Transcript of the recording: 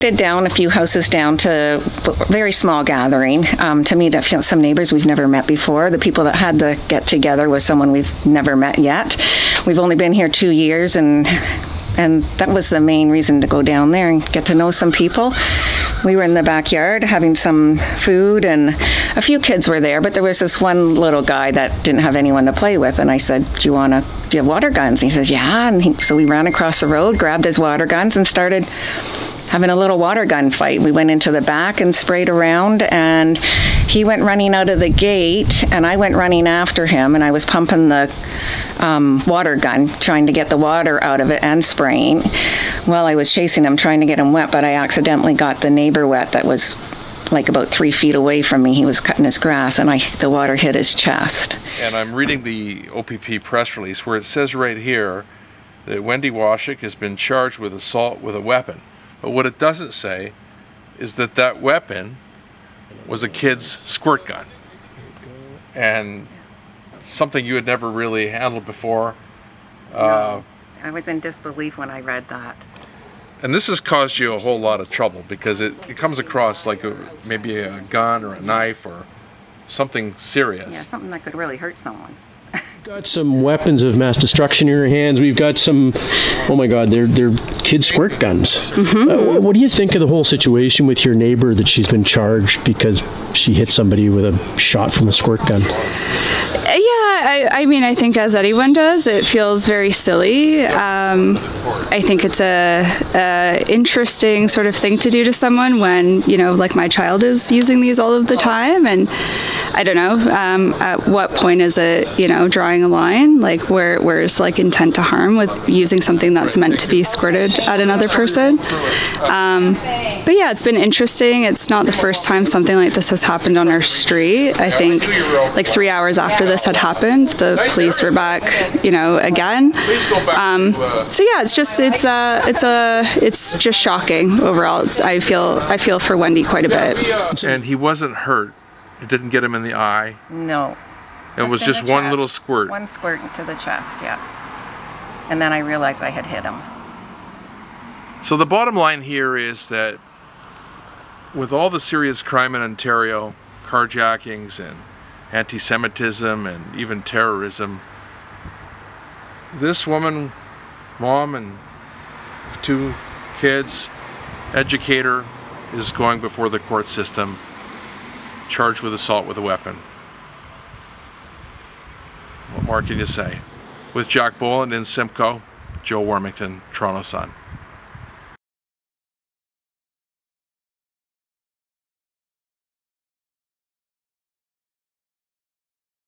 restricted down a few houses down to a very small gathering to meet some neighbors we've never met before. The people that had the get-together was someone we've never met yet. We've only been here 2 years, and that was the main reason to go down there and get to know some people. We were in the backyard having some food, and a few kids were there, but there was this one little guy that didn't have anyone to play with, and I said, do you have water guns? And he says, yeah, and so we ran across the road, grabbed his water guns, and started having a little water gun fight. We went into the back and sprayed around, and he went running out of the gate, and I went running after him, and I was pumping the water gun, trying to get the water out of it and spraying while I was chasing him, trying to get him wet, but I accidentally got the neighbor wet that was like about 3 feet away from me. He was cutting his grass, and the water hit his chest. And I'm reading the OPP press release where it says right here that Wendy Washik has been charged with assault with a weapon. But what it doesn't say is that that weapon was a kid's squirt gun. And something you had never really handled before. No, I was in disbelief when I read that. And this has caused you a whole lot of trouble because it comes across like maybe a gun or a knife or something serious. Yeah, something that could really hurt someone. Got some weapons of mass destruction in your hands. We've got some, oh my God, they're kid squirt guns. Mm-hmm. What do you think of the whole situation with your neighbor that she's been charged because she hit somebody with a shot from a squirt gun? Yeah, I mean, I think as anyone does, it feels very silly. I think it's a interesting sort of thing to do to someone when, you know, like my child is using these all of the time, and I don't know, at what point is it, you know, drawing a line? Like where is like intent to harm with using something that's meant to be squirted at another person? But yeah, it's been interesting. It's not the first time something like this has happened on our street. I think like 3 hours after this had happened, the police were back, you know, again. So yeah, it's just shocking overall. I feel for Wendy quite a bit. And he wasn't hurt. It didn't get him in the eye. No. It was just one little squirt. One squirt into the chest, yeah. And then I realized I had hit him. So the bottom line here is that with all the serious crime in Ontario, carjackings and anti-Semitism and even terrorism, this woman, mom and 2 kids, educator, is going before the court system, charged with assault with a weapon. What more can you say? With Jack Boland in Simcoe, Joe Warmington, Toronto Sun.